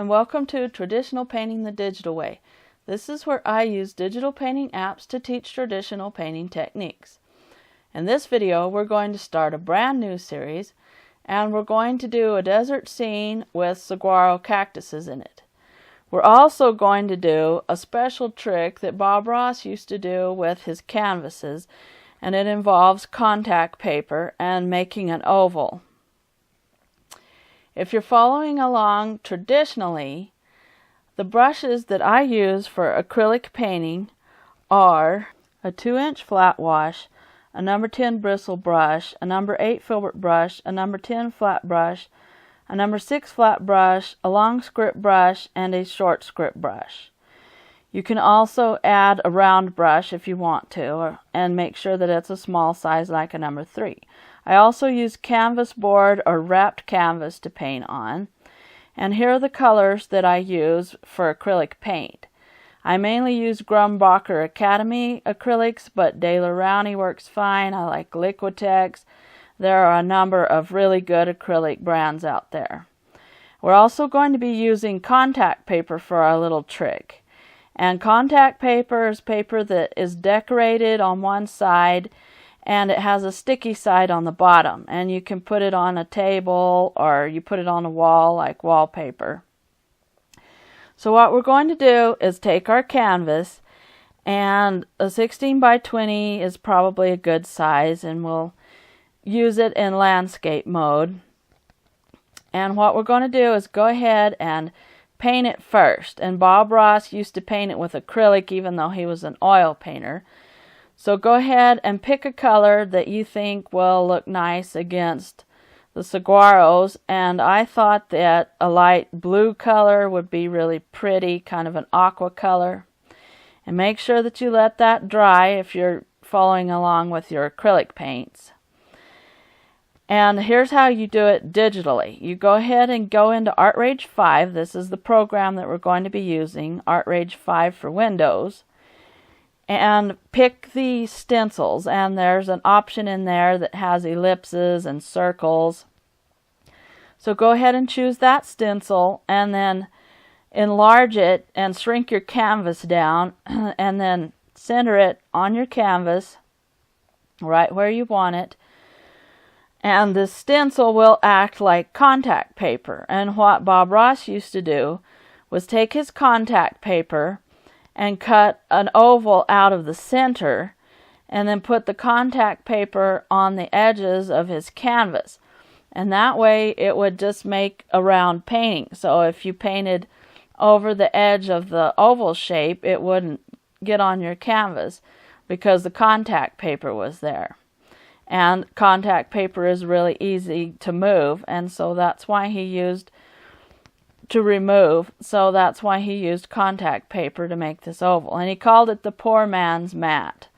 and welcome to Traditional Painting the Digital Way. This is where I use digital painting apps to teach traditional painting techniques. In this video, we're going to start a brand new series, and we're going to do a desert scene with saguaro cactuses in it. We're also going to do a special trick that Bob Ross used to do with his canvases, and it involves contact paper and making an oval. If you're following along traditionally, the brushes that I use for acrylic painting are a 2-inch flat wash, a number 10 bristle brush, a number 8 filbert brush, a number 10 flat brush, a number 6 flat brush, a long script brush, and a short script brush. You can also add a round brush if you want to, and make sure that it's a small size like a number 3. I also use canvas board or wrapped canvas to paint on. And here are the colors that I use for acrylic paint. I mainly use Grumbacher Academy acrylics, but De La Rowney works fine. I like Liquitex. There are a number of really good acrylic brands out there. We're also going to be using contact paper for our little trick. And contact paper is paper that is decorated on one side, and it has a sticky side on the bottom, and you can put it on a table or you put it on a wall like wallpaper. So what we're going to do is take our canvas, and a 16 by 20 is probably a good size, and we'll use it in landscape mode. And what we're going to do is go ahead and paint it first. And Bob Ross used to paint it with acrylic even though he was an oil painter. So go ahead and pick a color that you think will look nice against the saguaros, and I thought that a light blue color would be really pretty, kind of an aqua color. And make sure that you let that dry if you're following along with your acrylic paints. And here's how you do it digitally. You go ahead and go into ArtRage 5. This is the program that we're going to be using, ArtRage 5 for Windows. And pick the stencils, and there's an option in there that has ellipses and circles. So go ahead and choose that stencil, and then enlarge it and shrink your canvas down, and then center it on your canvas right where you want it. And the stencil will act like contact paper. And what Bob Ross used to do was take his contact paper and cut an oval out of the center, and then put the contact paper on the edges of his canvas. And that way it would just make a round painting. So if you painted over the edge of the oval shape, it wouldn't get on your canvas because the contact paper was there. And contact paper is really easy to move, and so that's why he used contact paper to make this oval. And he called it the poor man's mat,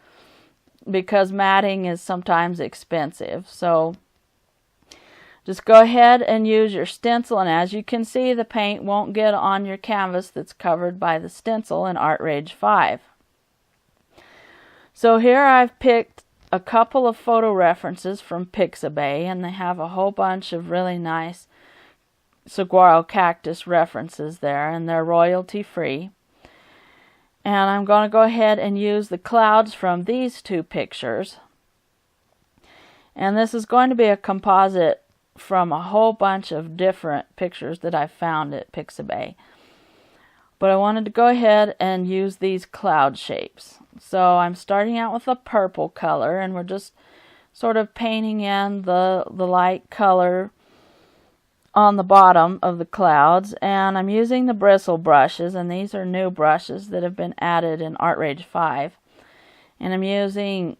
because matting is sometimes expensive. So just go ahead and use your stencil, and as you can see, the paint won't get on your canvas that's covered by the stencil in ArtRage 5. So here I've picked a couple of photo references from Pixabay, and they have a whole bunch of really nice saguaro cactus references there, and they're royalty free. And I'm going to go ahead and use the clouds from these two pictures. And this is going to be a composite from a whole bunch of different pictures that I found at Pixabay. But I wanted to go ahead and use these cloud shapes. So I'm starting out with a purple color, and we're just sort of painting in the light color on the bottom of the clouds. And I'm using the bristle brushes, and these are new brushes that have been added in ArtRage 5. And I'm using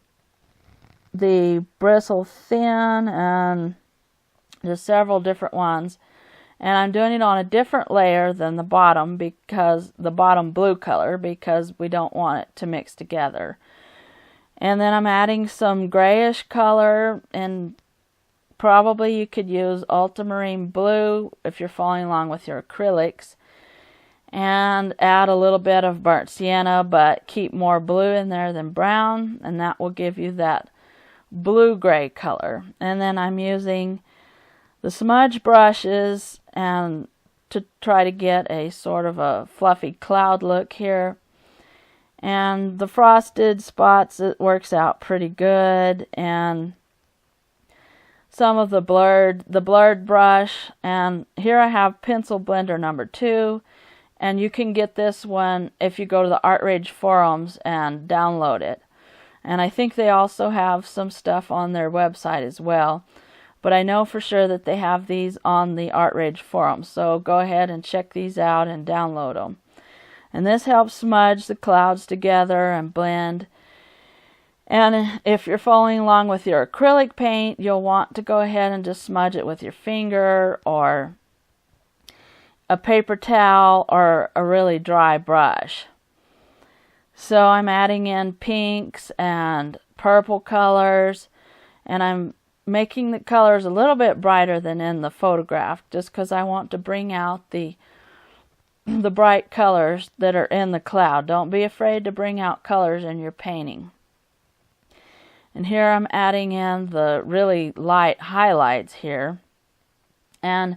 the bristle thin and just several different ones. And I'm doing it on a different layer than the bottom, because the bottom blue color, because we don't want it to mix together. And then I'm adding some grayish color, and probably you could use ultramarine blue if you're following along with your acrylics, and add a little bit of burnt sienna, but keep more blue in there than brown, and that will give you that blue-gray color. And then I'm using the smudge brushes and to try to get a sort of a fluffy cloud look here. And the frosted spots, it works out pretty good. And some of the blurred brush. And here I have pencil blender number 2. And you can get this one if you go to the ArtRage forums and download it. And I think they also have some stuff on their website as well. But I know for sure that they have these on the ArtRage forums. So go ahead and check these out and download them. And this helps smudge the clouds together and blend. And if you're following along with your acrylic paint, you'll want to go ahead and just smudge it with your finger or a paper towel or a really dry brush. So I'm adding in pinks and purple colors, and I'm making the colors a little bit brighter than in the photograph just because I want to bring out the bright colors that are in the cloud. Don't be afraid to bring out colors in your painting. And here I'm adding in the really light highlights here. And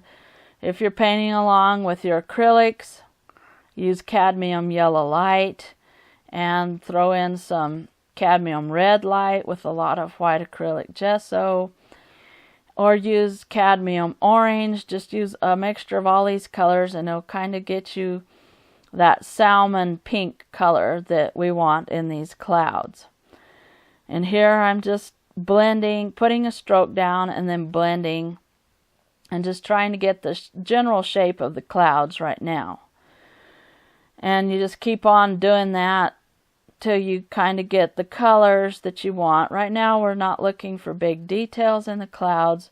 if you're painting along with your acrylics, use cadmium yellow light and throw in some cadmium red light with a lot of white acrylic gesso. Or use cadmium orange. Just use a mixture of all these colors and it'll kind of get you that salmon pink color that we want in these clouds. And here I'm just blending, putting a stroke down and then blending and just trying to get the general shape of the clouds right now. And you just keep on doing that till you kind of get the colors that you want. Right now we're not looking for big details in the clouds.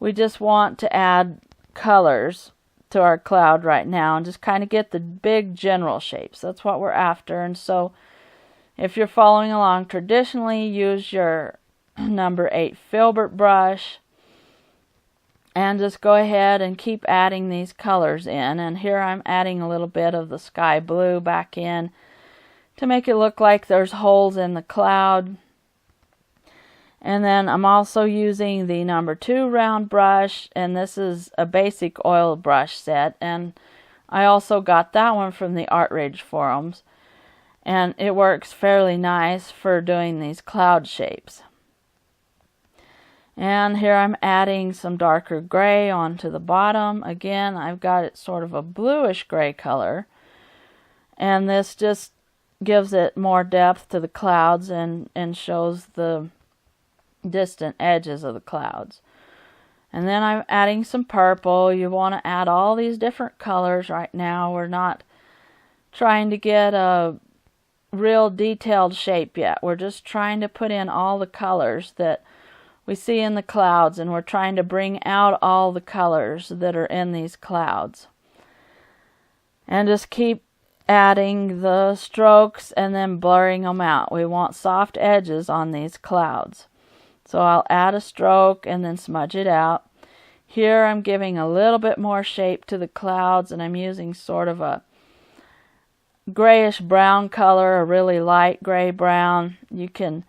We just want to add colors to our cloud right now and just kind of get the big general shapes. That's what we're after. And so if you're following along traditionally, use your number 8 filbert brush and just go ahead and keep adding these colors in. And here I'm adding a little bit of the sky blue back in to make it look like there's holes in the cloud. And then I'm also using the number 2 round brush, and this is a basic oil brush set, and I also got that one from the ArtRage forums, and it works fairly nice for doing these cloud shapes. And here I'm adding some darker gray onto the bottom. Again, I've got it sort of a bluish gray color, and this just gives it more depth to the clouds and shows the distant edges of the clouds. And then I'm adding some purple. You want to add all these different colors right now. We're not trying to get a real detailed shape yet. We're just trying to put in all the colors that we see in the clouds, and we're trying to bring out all the colors that are in these clouds. And just keep adding the strokes and then blurring them out. We want soft edges on these clouds. So I'll add a stroke and then smudge it out. Here I'm giving a little bit more shape to the clouds, and I'm using sort of a grayish brown color, a really light gray brown. You can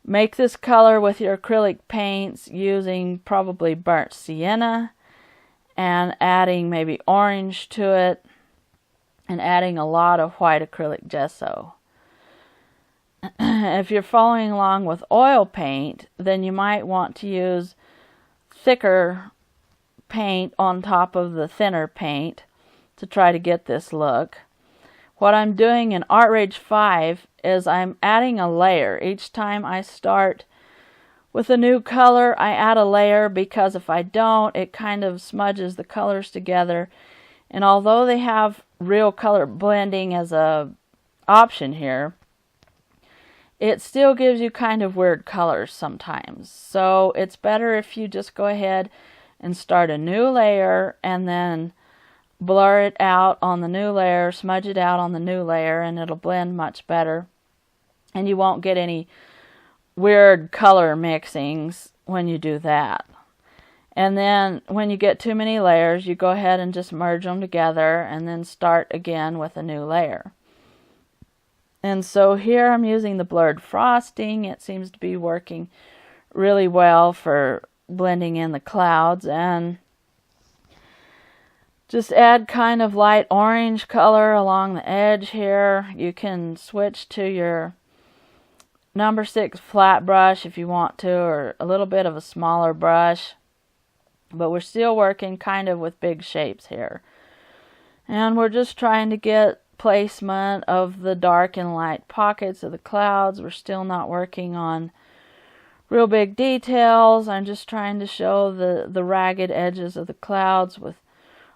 make this color with your acrylic paints using probably burnt sienna and adding maybe orange to it and adding a lot of white acrylic gesso. If you're following along with oil paint, then you might want to use thicker paint on top of the thinner paint to try to get this look. What I'm doing in ArtRage 5 is I'm adding a layer. Each time I start with a new color, I add a layer, because if I don't, it kind of smudges the colors together. And although they have real color blending as a option here, it still gives you kind of weird colors sometimes. So it's better if you just go ahead and start a new layer and then blur it out on the new layer, smudge it out on the new layer, and it'll blend much better. And you won't get any weird color mixings when you do that. And then when you get too many layers, you go ahead and just merge them together and then start again with a new layer. And so here I'm using the blurred frosting. It seems to be working really well for blending in the clouds. And just add kind of light orange color along the edge here. You can switch to your number 6 flat brush if you want to, or a little bit of a smaller brush. But we're still working kind of with big shapes here. And we're just trying to get placement of the dark and light pockets of the clouds. We're still not working on real big details. I'm just trying to show the ragged edges of the clouds with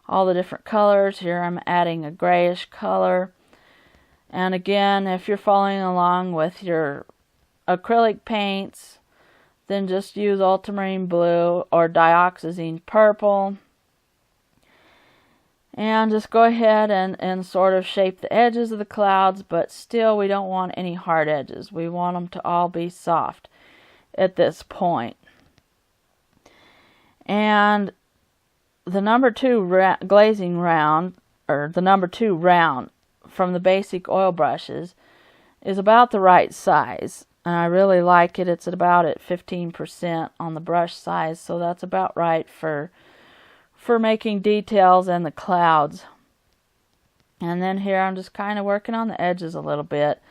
all the different colors. Here I'm adding a grayish color. And again, if you're following along with your acrylic paints, then just use ultramarine blue or dioxazine purple. And just go ahead and sort of shape the edges of the clouds, but still we don't want any hard edges. We want them to all be soft at this point. And the number 2 glazing round, or the number 2 round from the basic oil brushes, is about the right size. And I really like it. It's about at 15% on the brush size, so that's about right for making details and the clouds. And then here I'm just kind of working on the edges a little bit.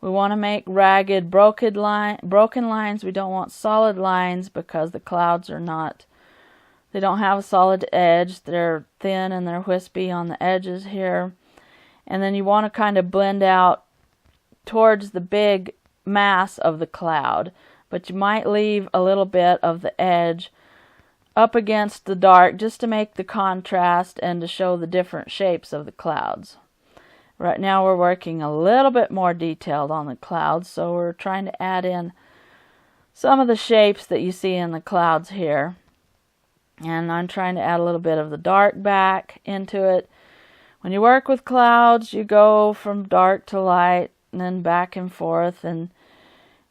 We want to make ragged, broken lines. We don't want solid lines because the clouds are not, they don't have a solid edge. They're thin and they're wispy on the edges here. And then you want to kind of blend out towards the big mass of the cloud, but you might leave a little bit of the edge up against the dark just to make the contrast and to show the different shapes of the clouds. Right now we're working a little bit more detailed on the clouds, so we're trying to add in some of the shapes that you see in the clouds here. And I'm trying to add a little bit of the dark back into it. When you work with clouds, you go from dark to light and then back and forth, and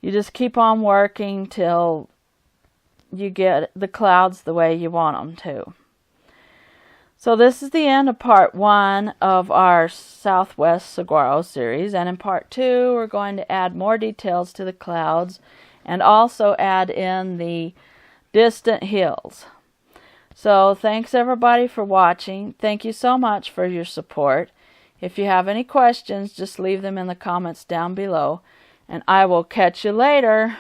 you just keep on working till you get the clouds the way you want them to. So this is the end of part 1 of our Southwest Saguaro series, and in part 2 we're going to add more details to the clouds and also add in the distant hills. So thanks everybody for watching. Thank you so much for your support. If you have any questions, just leave them in the comments down below, and I will catch you later.